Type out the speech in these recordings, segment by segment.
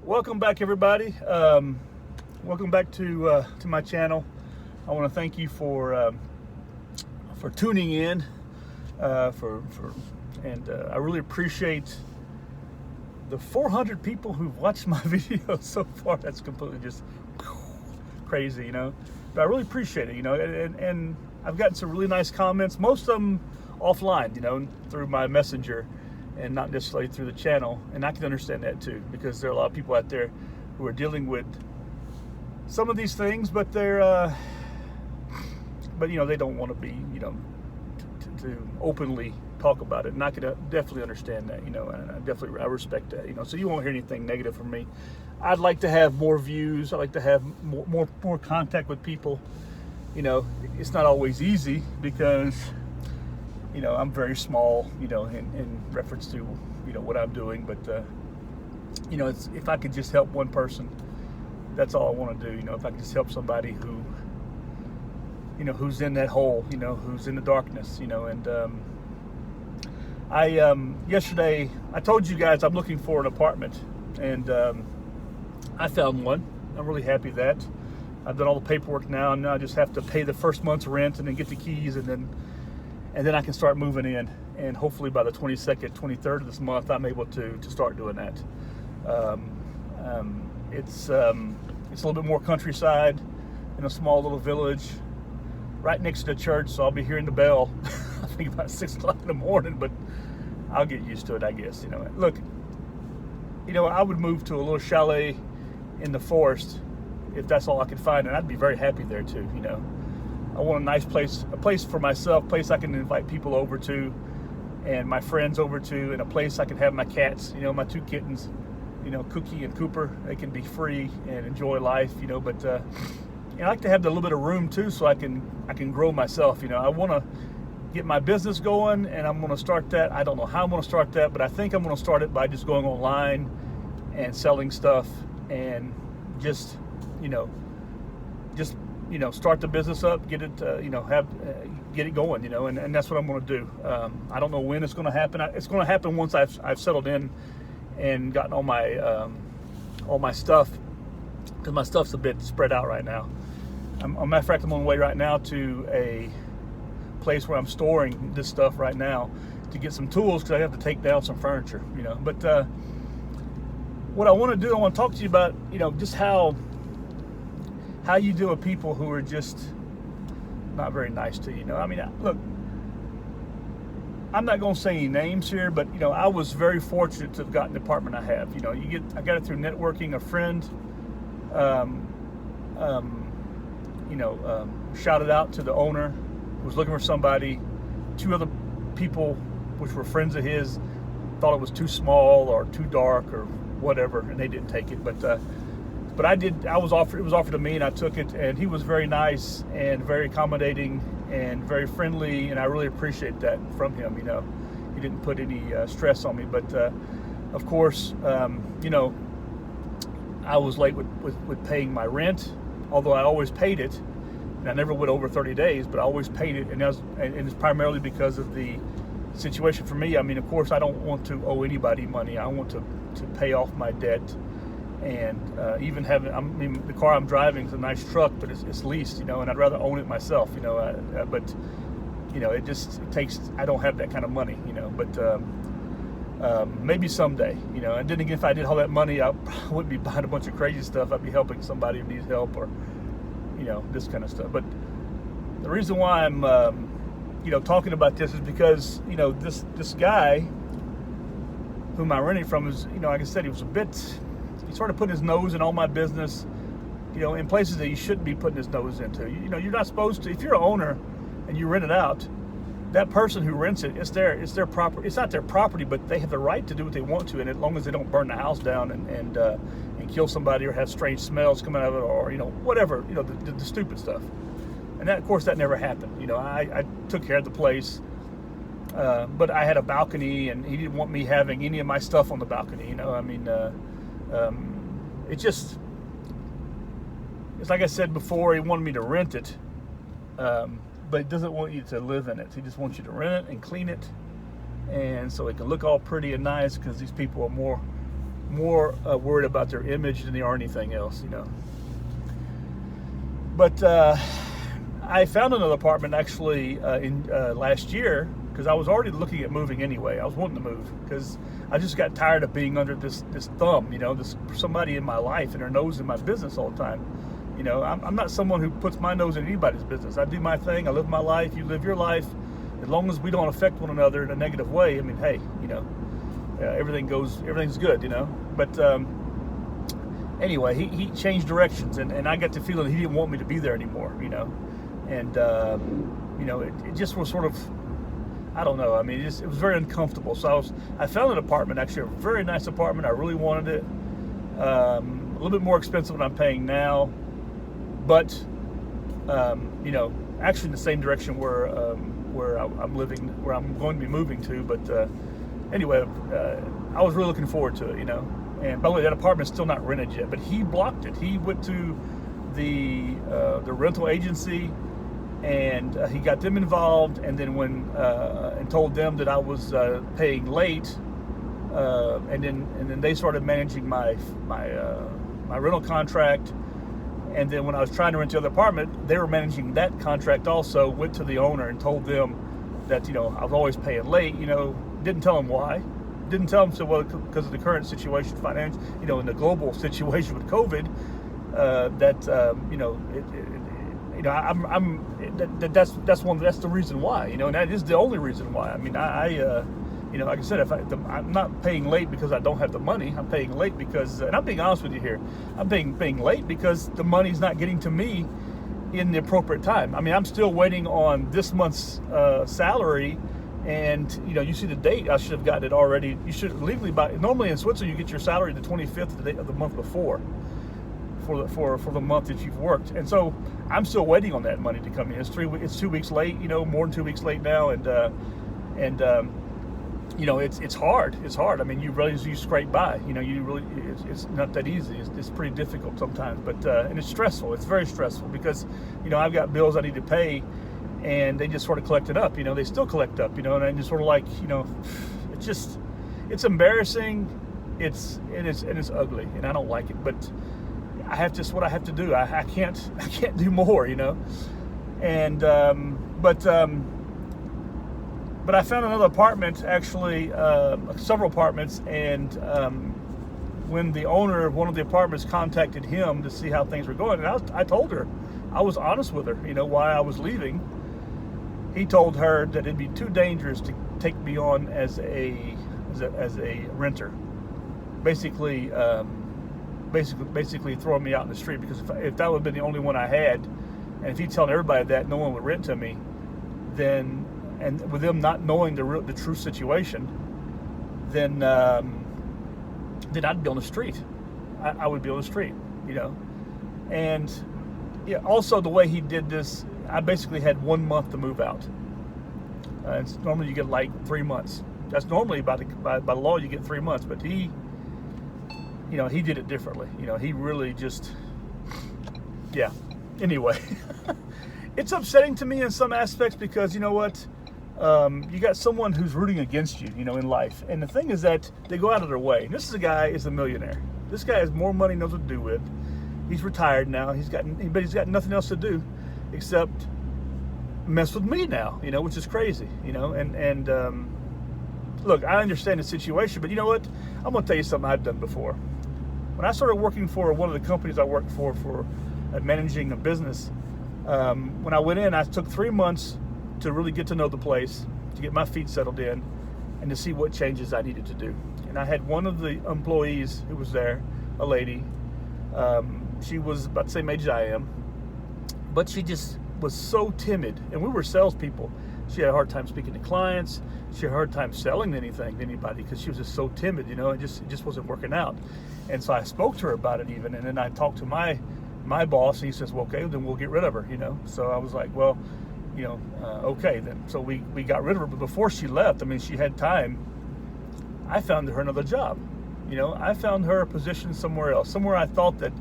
Welcome back, everybody. Welcome back to my channel. I want to thank you for tuning in. I really appreciate the 400 people who've watched my video so far. That's completely just crazy, But I really appreciate it, And I've gotten some really nice comments. Most of them offline, through my messenger, and not necessarily through the channel. And I can understand that too, because there are a lot of people out there who are dealing with some of these things, but they're they don't want to be, to openly talk about it. And I could definitely understand that, and I respect that, so you won't hear anything negative from me. I'd like to have more views. I'd like to have more contact with people. It's not always easy because I'm very small, in reference to, what I'm doing. But, it's, if I could just help one person, that's all I want to do. If I could just help somebody who, who's in that hole, who's in the darkness, and yesterday I told you guys I'm looking for an apartment, and I found one. I'm really happy with that. I've done all the paperwork now, and now I just have to pay the first month's rent and then get the keys, and then I can start moving in. And hopefully by the 22nd, 23rd of this month, I'm able to start doing that. It's a little bit more countryside in a small little village right next to the church, so I'll be hearing the bell I think about 6 o'clock in the morning, but I'll get used to it, I guess. Look, I would move to a little chalet in the forest if that's all I could find, and I'd be very happy there too. I want a nice place, a place for myself, a place I can invite people over to, and my friends over to, and a place I can have my cats, my 2 kittens, Cookie and Cooper. They can be free and enjoy life, but I like to have a little bit of room too, so I can grow myself. I want to get my business going, and I'm going to start that. I don't know how I'm going to start that, but I think I'm going to start it by just going online and selling stuff, and just start the business up, get it, get it going, and that's what I'm going to do. I don't know when it's going to happen. It's going to happen once I've settled in and gotten all my stuff, because my stuff's a bit spread out right now. Matter of fact, I'm on the way right now to a place where I'm storing this stuff right now to get some tools, because I have to take down some furniture, But what I want to do, I want to talk to you about, just how you deal with people who are just not very nice to you. Look, I'm not going to say any names here, but I was very fortunate to have gotten the apartment I have. I got it through networking. A friend, shouted out to the owner who was looking for somebody. 2 other people, which were friends of his, thought it was too small or too dark or whatever, and they didn't take it. But I did. It was offered to me, and I took it. And he was very nice and very accommodating and very friendly, and I really appreciate that from him. He didn't put any stress on me. But of course, I was late with paying my rent, although I always paid it, and I never went over 30 days. But I always paid it, and it's primarily because of the situation for me. Of course, I don't want to owe anybody money. I want to pay off my debt. And even having, the car I'm driving is a nice truck, but it's leased, and I'd rather own it myself, but it takes, I don't have that kind of money, but maybe someday, and then again, if I did all that money, I wouldn't be buying a bunch of crazy stuff. I'd be helping somebody who needs help, or, this kind of stuff. But the reason why I'm, talking about this is because, this guy whom I rented from is, like I said, he was he started putting his nose in all my business, in places that he shouldn't be putting his nose into. You're not supposed to. If you're an owner and you rent it out, that person who rents it, it's their property. It's not their property, but they have the right to do what they want to, and as long as they don't burn the house down and kill somebody or have strange smells coming out of it, or whatever, the stupid stuff. And that, of course, that never happened. I took care of the place. But I had a balcony, and he didn't want me having any of my stuff on the balcony. It's like I said before, he wanted me to rent it, but he doesn't want you to live in it. He just wants you to rent it and clean it, and so it can look all pretty and nice, because these people are more more worried about their image than they are anything else, But I found another apartment actually in last year, because I was already looking at moving anyway. I was wanting to move because I just got tired of being under this thumb, this somebody in my life and their nose in my business all the time. I'm not someone who puts my nose in anybody's business. I do my thing. I live my life. You live your life. As long as we don't affect one another in a negative way, hey, everything's good, But anyway, he changed directions, and I got the feeling he didn't want me to be there anymore, And it just was sort of, I don't know. It was very uncomfortable. So I found an apartment, actually a very nice apartment. I really wanted it. A little bit more expensive than I'm paying now, but actually in the same direction where I'm living, where I'm going to be moving to. But anyway, I was really looking forward to it, And by the way, that apartment's still not rented yet, but he blocked it. He went to the rental agency, and he got them involved, and then and told them that I was paying late, and then they started managing my rental contract. And then when I was trying to rent the other apartment, they were managing that contract also. Went to the owner and told them that I was always paying late. Didn't tell them why. Didn't tell them, so well, because of the current situation, financial, in the global situation with COVID, that's the reason why, and that is the only reason why. Like I said, I'm not paying late because I don't have the money. I'm paying late because, and I'm being honest with you here, I'm paying late because the money's not getting to me in the appropriate time. I'm still waiting on this month's salary, and you see the date. I should have gotten it already. You should legally normally in Switzerland you get your salary the 25th of the month before, for the month that you've worked. And so I'm still waiting on that money to come in. It's 2 weeks late, more than 2 weeks late now, and it's hard. It's hard. You scrape by. It's not that easy. It's pretty difficult sometimes, but and it's stressful. It's very stressful because I've got bills I need to pay, and they just sort of collect it up. They still collect up. And I just sort of like it's embarrassing. It's ugly, and I don't like it. But it's what I have to do. I can't do more. And But I found another apartment, actually, several apartments, and when the owner of one of the apartments contacted him to see how things were going, and I told her, I was honest with her, why I was leaving. He told her that it'd be too dangerous to take me on as a renter, basically throwing me out in the street, because if that would have been the only one I had, and if he'd telling everybody that no one would rent to me, then, and with them not knowing the true situation, then I'd be on the street. I would be on the street, And yeah, also the way he did this, I basically had 1 month to move out. And normally you get like 3 months. That's normally by law you get 3 months, but he did it differently. He really just, yeah. Anyway, it's upsetting to me in some aspects because you know what? You got someone who's rooting against you, in life. And the thing is that they go out of their way. This is a millionaire. This guy has more money than he knows what to do with. He's retired now. He's got nothing else to do except mess with me now, which is crazy, and look, I understand the situation, but you know what? I'm going to tell you something I've done before. When I started working for one of the companies I worked for managing a business, when I went in, I took 3 months to really get to know the place, to get my feet settled in, and to see what changes I needed to do. And I had one of the employees who was there, a lady. She was about the same age as I am, but she just was so timid. And we were salespeople. She had a hard time speaking to clients. She had a hard time selling anything to anybody because she was just so timid. It just wasn't working out. And so I spoke to her about it even, and then I talked to my boss, and he says, well, okay, then we'll get rid of her. So I was like, well, okay then. So we got rid of her, but before she left, she had time. I found her another job. I found her a position somewhere else, somewhere I thought that,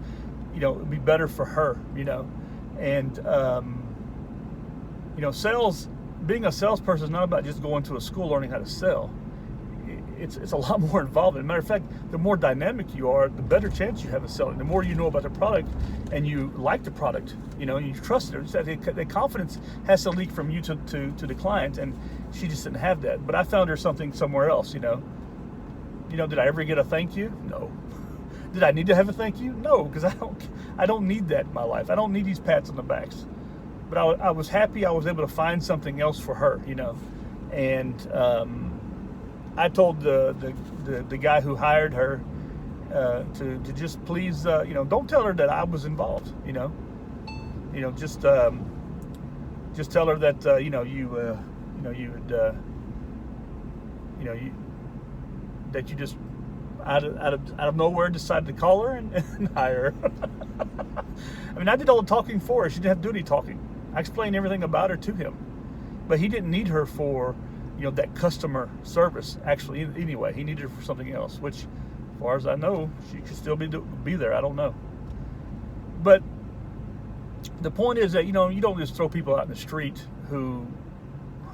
it would be better for her, and, sales, being a salesperson is not about just going to a school learning how to sell. it's a lot more involved. As a matter of fact, the more dynamic you are, the better chance you have of selling. The more you know about the product and you like the product, and you trust it. The confidence has to leak from you to the client, and she just didn't have that. But I found her something somewhere else. Did I ever get a thank you? No. Did I need to have a thank you? No, because I don't need that in my life. I don't need these pats on the backs. But I was happy I was able to find something else for her, and I told the guy who hired her to just please, don't tell her that I was involved, just tell her that that you just out of nowhere decided to call her and hire her. I mean, I did all the talking for her. She didn't have to do any talking. I explained everything about her to him, but he didn't need her for that customer service. Actually, anyway, he needed her for something else, which, as far as I know, she could still be there. I don't know. But the point is that you don't just throw people out in the street who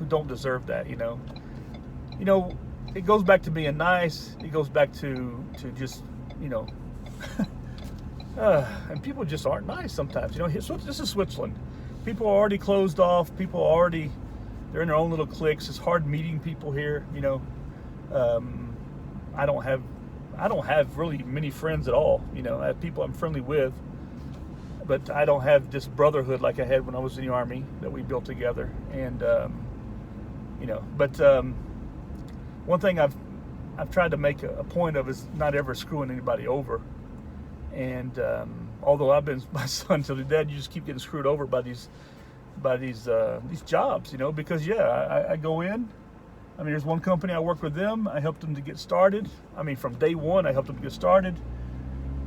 don't deserve that. It goes back to being nice. It goes back to just and people just aren't nice sometimes. This is Switzerland. People are already closed off. People are already, they're in their own little cliques. It's hard meeting people here. I don't have really many friends at all. I have people I'm friendly with, but I don't have this brotherhood like I had when I was in the Army that we built together. And one thing I've tried to make a point of is not ever screwing anybody over. And although I've been my son till the dead, you just keep getting screwed over by these jobs, because I go in. I mean, there's one company I work with them. I helped them to get started. I mean, from day one, I helped them to get started.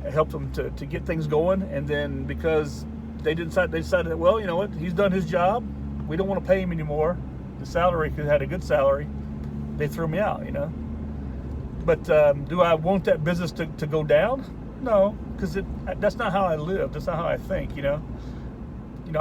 I helped them to get things going. And then because they decided that, well, you know what, he's done his job. We don't want to pay him anymore. The salary, because he had a good salary, they threw me out, But do I want that business to go down? No, because that's not how I live. That's not how I think. I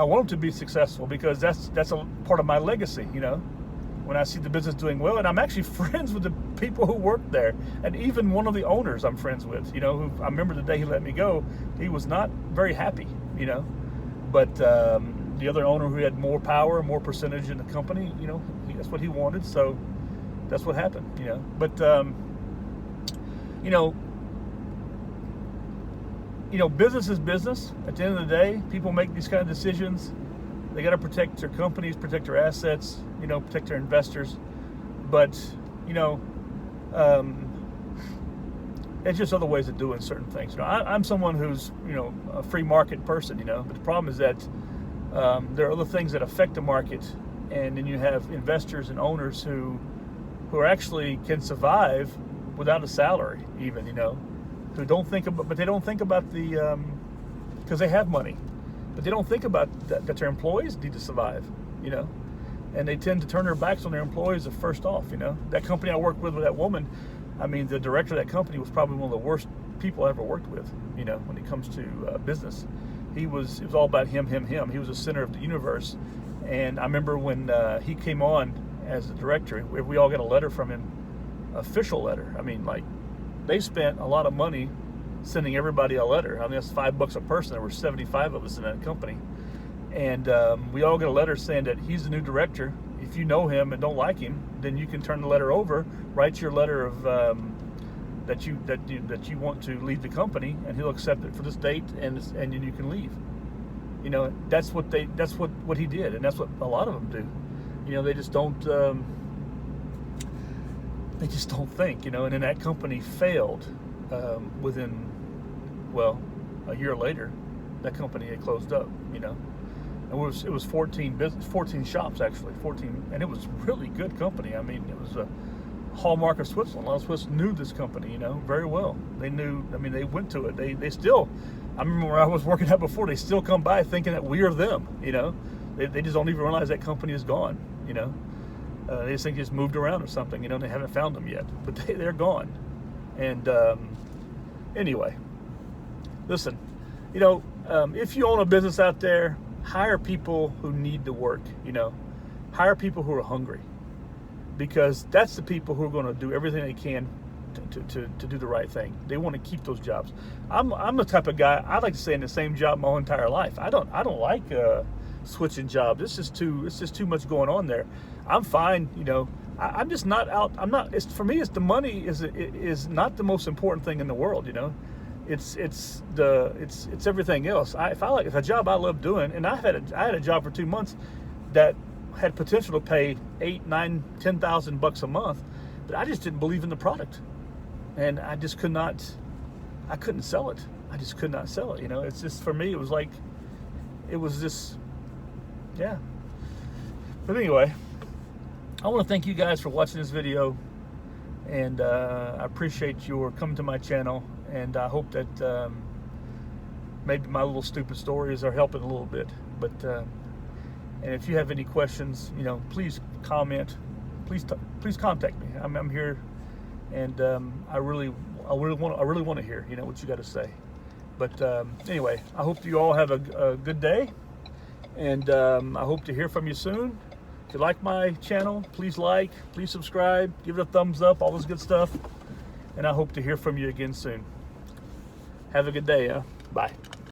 want them to be successful because that's a part of my legacy. When I see the business doing well, and I'm actually friends with the people who work there, and even one of the owners I'm friends with. Who I remember the day he let me go, he was not very happy. But the other owner who had more power, more percentage in the company, that's what he wanted. So that's what happened. But business is business. At the end of the day, people make these kind of decisions. They got to protect their companies, protect their assets, protect their investors. But, it's just other ways of doing certain things. I'm someone who's, a free market person, but the problem is that there are other things that affect the market. And then you have investors and owners who actually can survive without a salary, even, who don't think about, but they don't think about the, because they have money, but they don't think about that their employees need to survive, and they tend to turn their backs on their employees first off. That company I worked with that woman, I mean, the director of that company was probably one of the worst people I ever worked with, when it comes to business. It was all about him. He was the center of the universe. And I remember when he came on as the director, we all got a letter from him, official letter. I mean, like, they spent a lot of money sending everybody a letter. I mean, that's $5 a person. There were 75 of us in that company. And we all got a letter saying that he's the new director. If you know him and don't like him, then you can turn the letter over, write your letter of that you want to leave the company, and he'll accept it for this date, and then you can leave. That's what he did, and that's what a lot of them do. They just don't. They just don't think, and then that company failed within, a year later, that company had closed up, and it was 14 shops actually, 14, and it was a really good company. I mean, it was a hallmark of Switzerland. A lot of Swiss knew this company, very well. They knew, I mean, they went to it. They still, I remember where I was working at before, they still come by thinking that we are them, They just don't even realize that company is gone, They just think it's moved around or something, they haven't found them yet, but they're gone. And anyway, listen, if you own a business out there, hire people who need to work, hire people who are hungry. because that's the people who are going to do everything they can to do the right thing. They want to keep those jobs. I'm the type of guy, I like to stay in the same job my whole entire life. I don't like switching jobs. It's just too much going on there. I'm fine, you know. I'm just not out. I'm not. It's, for me, it's the money is not the most important thing in the world. You know, it's everything else. If a job I love doing, and I had a job for 2 months that had potential to pay $8,000, $9,000, $10,000 a month, but I just didn't believe in the product, and I just could not. I couldn't sell it. I just could not sell it. You know, it's just, for me, it was just, yeah. But anyway, I want to thank you guys for watching this video, and I appreciate your coming to my channel, and I hope that maybe my little stupid stories are helping a little bit. But and if you have any questions, you know, please comment. Please contact me. I'm here, and I really want to hear, you know, what you got to say. But anyway, I hope you all have a good day, and I hope to hear from you soon. If you like my channel, please subscribe, give it a thumbs up, all this good stuff. And I hope to hear from you again soon. Have a good day, Bye.